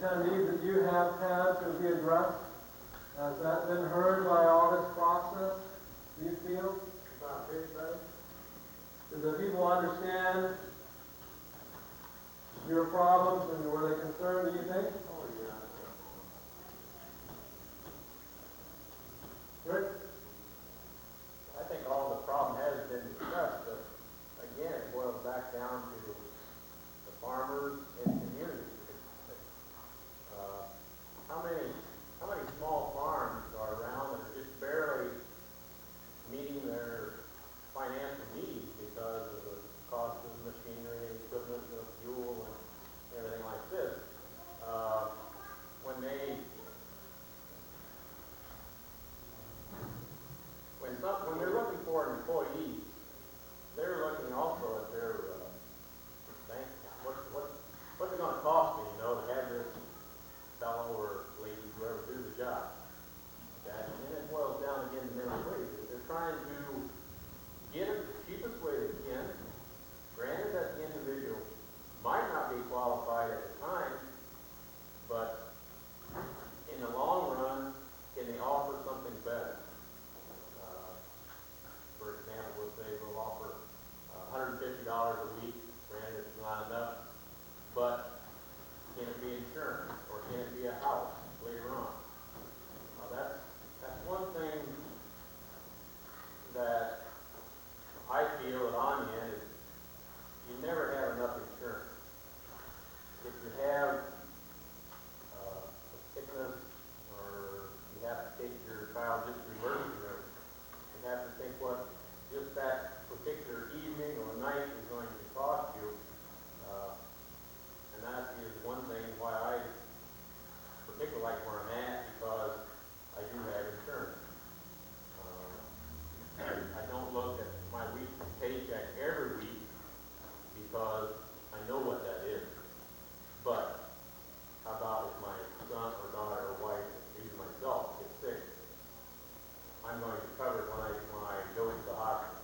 kind of needs that you have had to be addressed? Has that been heard by all this process, do you feel? About this, right? Do the people understand your problems and were they concerned, do you think? Oh, yeah. Rick? I think all the problem has been discussed, but again, it boils back down to the farmers and community. How many small farms are around that are just barely meeting their financial needs because of the cost of the machinery, equipment, the fuel, and everything like this? When they're looking for an employee, they're looking also at their bank account. What's it going to cost me, to have this fellow or lady, whoever, do the job? Okay? And it boils down again to minimum wage. They're trying to get it the cheapest way they can. Granted that the individual might not be qualified at the time, but in the long run, can they offer something better? For example, if they will offer $150 a week, granted it's not enough, but can it be insurance or can it be a house later on? That's one thing that I feel that I'm in is you never have enough insurance. If you have a sickness or you have to take your child just to the emergency room, you have to think what just that particular evening or night is going to cost you. And that is one thing why I particularly like where I'm at, because I do have insurance. I don't look at my weekly paycheck every week because I know what that is. But how about if my son or daughter or wife, even myself, gets sick? I'm going to cover it when I go into the hospital.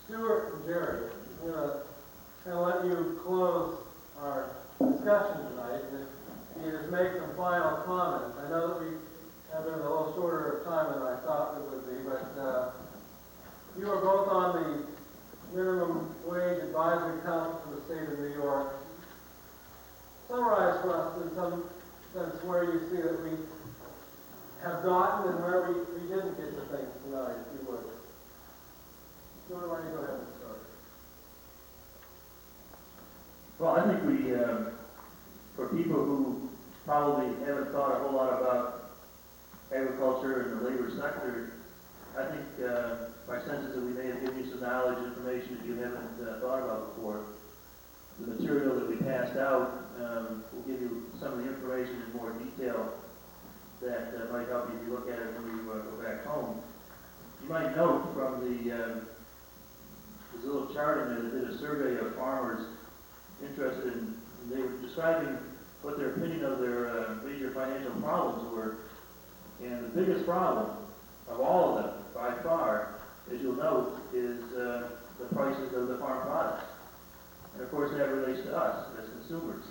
Stuart and Jerry, I'm going to let you close our discussion tonight. And you just make some final comments. I know that we have been a little shorter of time than I thought it would be, but you are both on the Minimum Wage Advisory Council for the state of New York. Summarize for us in some sense where you see that we have gotten and where we didn't get to things tonight, if you would. Stuart, why don't you go ahead and start? Well, I think we, for people who probably haven't thought a whole lot about agriculture and the labor sector, I think my sense is that we may have given you some knowledge, information that you haven't thought about before. The material that we passed out will give you some of the information in more detail that might help you if you look at it when you go back home. You might note from there's a little chart in there that did a survey of farmers interested in, they were describing what their opinion of their major financial problems were. And the biggest problem of all of them, by far, as you'll note, is the prices of the farm products. And of course that relates to us as consumers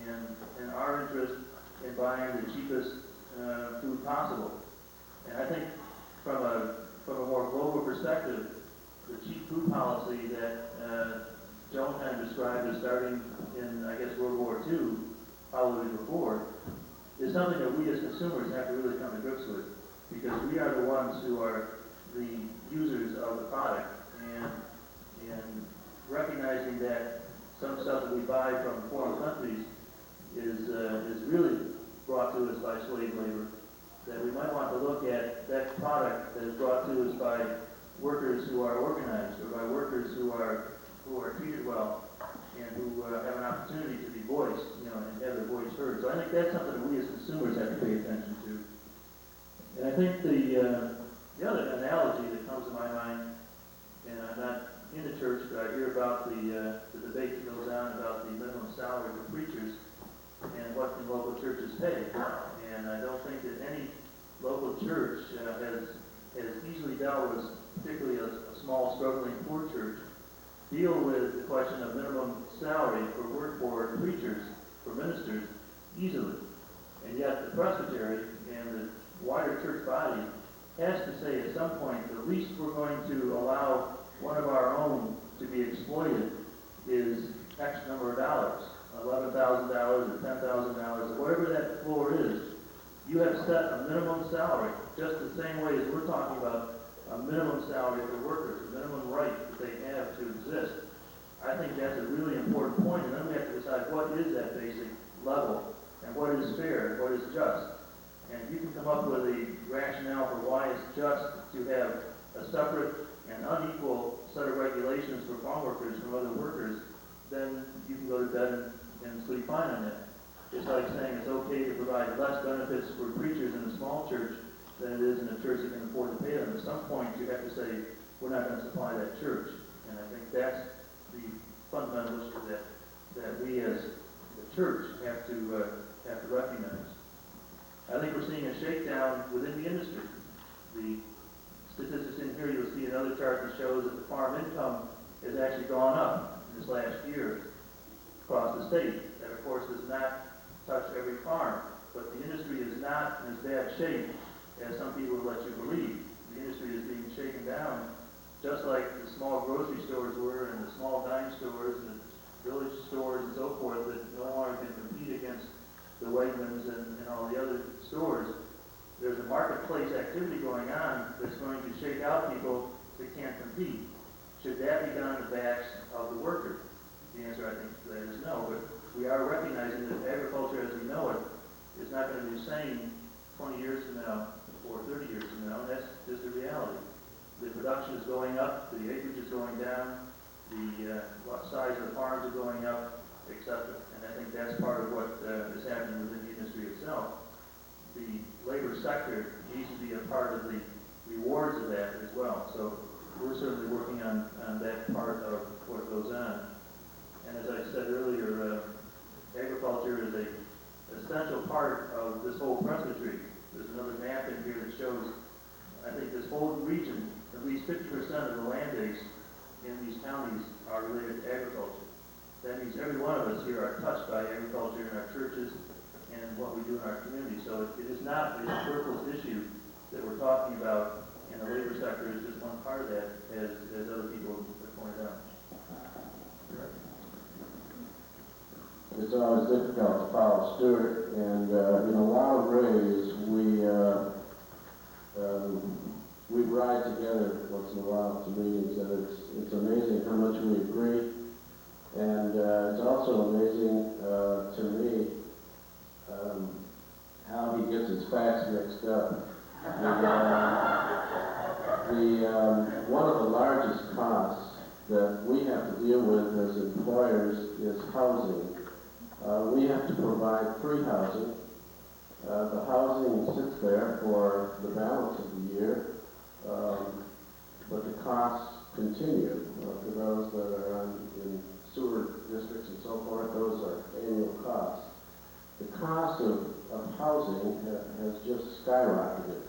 and our interest in buying the cheapest food possible. And I think from a more global perspective, the cheap food policy that Joan kind of described as starting in, I guess, World War II, probably before, is something that we as consumers have to really come to grips with, because we are the ones who are the users of the product, and recognizing that some stuff that we buy from foreign countries is really brought to us by slave labor, that we might want to look at that product that is brought to us by workers who are organized, or by workers who are treated well, and who have an opportunity to be voiced, and have their voice heard. So I think that's something that we as consumers have to pay attention to. And I think the other analogy that comes to my mind, and I'm not in the church, but I hear about the debate that goes on about the minimum salary for preachers and what the local churches pay. And I don't think that any local church has easily dealt with, particularly a small, struggling, poor church, deal with the question of minimum salary for preachers, for ministers, easily. And yet the Presbytery and the wider church body has to say at some point, the least we're going to allow one of our own to be exploited is X number of dollars, $11,000 or $10,000, or whatever that floor is. You have set a minimum salary, just the same way as we're talking about a minimum salary for workers, a minimum right that they have to exist. I think that's a really important point, and then we have to decide what is that basic level, and what is fair, and what is just. And if you can come up with a rationale for why it's just to have a separate and unequal set of regulations for farm workers from other workers, then you can go to bed and sleep fine on that. It's like saying it's okay to provide less benefits for preachers in a small church than it is in a church that can afford to pay them. At some point, you have to say, we're not going to supply that church. And I think that's the fundamental issue that we as the church have to recognize. I think we're seeing a shakedown within the industry. The statistics in here, you'll see another chart that shows that the farm income has actually gone up in this last year across the state. That, of course, does not touch every farm, but the industry is not in as bad shape as some people would let you believe. The industry is being shaken down, just like the small grocery stores were, and the small dime stores, and the village stores, and so forth, that no longer can compete against the Wegmans and all the other stores. There's a marketplace activity going on that's going to shake out people that can't compete. Should that be done on the backs of the worker? The answer, I think, to that is no. But we are recognizing that agriculture as we know it is not going to be the same 20 years from now or 30 years from now, and that's just the reality. The production is going up, the acreage is going down, the size of the farms are going up, etc. And I think that's part of what is happening within the industry itself. The labor sector needs to be a part of the rewards of that as well. So we're certainly working on that part of what goes on. And as I said earlier, agriculture is an essential part of this whole presbytery. There's another map in here that shows, I think this whole region, at least 50% of the land base in these counties are related to agriculture. That means every one of us here are touched by agriculture in our churches and what we do in our community. So it is not a superfluous issue that we're talking about, and the labor sector is just one part of that, as other people have pointed out. It's always difficult to follow Stuart, and in a lot of ways we ride together once in a while to meetings, and it's amazing how much we agree, and it's also amazing to me how he gets his facts mixed up. One of the largest costs that we have to deal with as employers is housing. We have to provide free housing. The housing sits there for the balance of the year, but the costs continue. For those that are in sewer districts and so forth, those are annual costs. The cost of housing has just skyrocketed.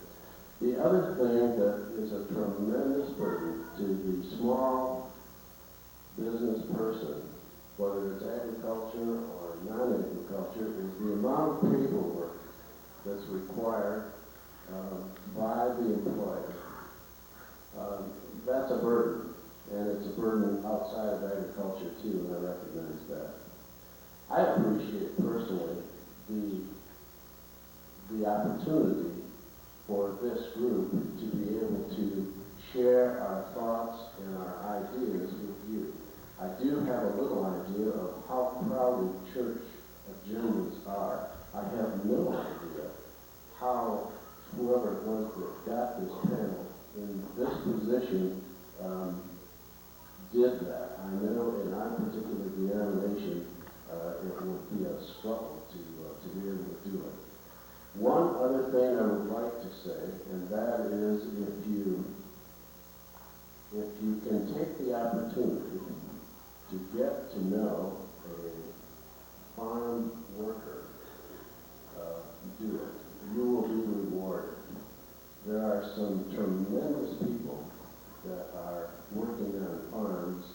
The other thing that is a tremendous burden to the small business person, whether it's agriculture or non-agriculture, is the amount of paperwork that's required by the employer. That's a burden, and it's a burden outside of agriculture too, and I recognize that. I appreciate personally the opportunity for this group to be able to share our thoughts and our ideas with you. I do have a little idea of this position did that. I know in our particular denomination, it would be a struggle to be able to do it. One other thing I would like to say, and that is if you can take the opportunity to get to know a farm worker, do it. You will be rewarded. There are some tremendous people that are working on farms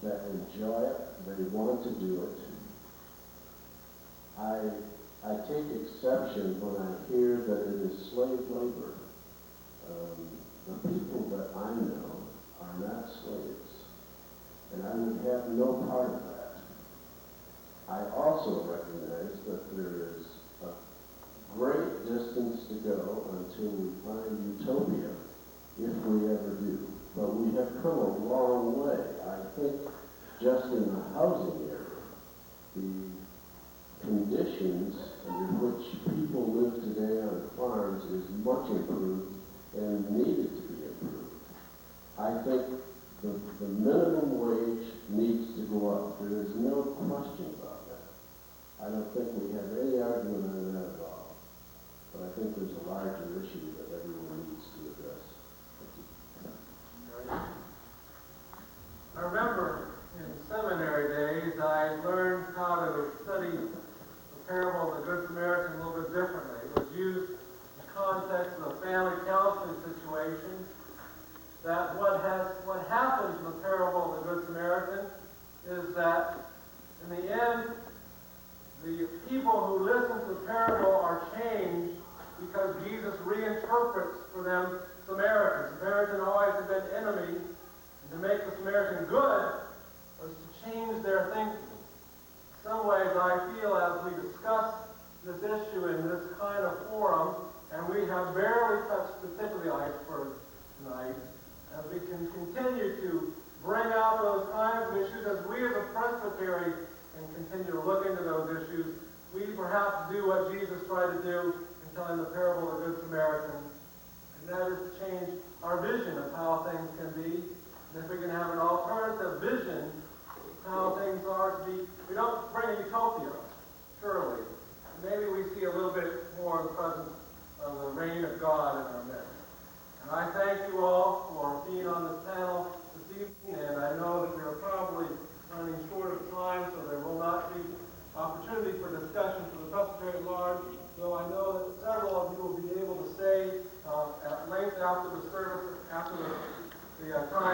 that enjoy it, they want to do it. I take exception when I hear that it is slave labor. The people that I know are not slaves, and I would have no part of that. I also recognize that there is a great distance to go until we find utopia, if we ever do. But we have come a long way. I think just in the housing area, the conditions under which people live today on farms is much improved and needed to be improved. I think the minimum wage needs to go up. There is no question about that. I don't think we have any argument on that at all. But I think there's a larger issue that everyone needs to address. I remember in seminary days, I learned how to study the parable of the Good Samaritan a little bit differently. It was used in the context of a family counseling situation. That what happens in the parable of the Good Samaritan is that in the end, the people who listen to the parable are changed because Jesus reinterprets for them Samaritans. Samaritan always had been enemy, and to make the Samaritan good was to change their thinking. In some ways, I feel as we discuss this issue in this kind of forum, and we have barely touched the tip of the iceberg tonight, as we can continue to bring out those kinds of issues, as we as a presbytery can continue to look into those issues, we perhaps do what Jesus tried to do in telling the parable of the Good Samaritan, and that is to change our vision of how things can be. And if we can have an alternative vision of how things are to be, we don't bring a utopia, surely. Maybe we see a little bit more of the presence of the reign of God in our midst. And I thank you all for being on this panel this evening, and I know that we are probably running short of time, so there will not be opportunity for discussion for the presbytery at large, though I know that several of you will be able to stay at length after the service, after the time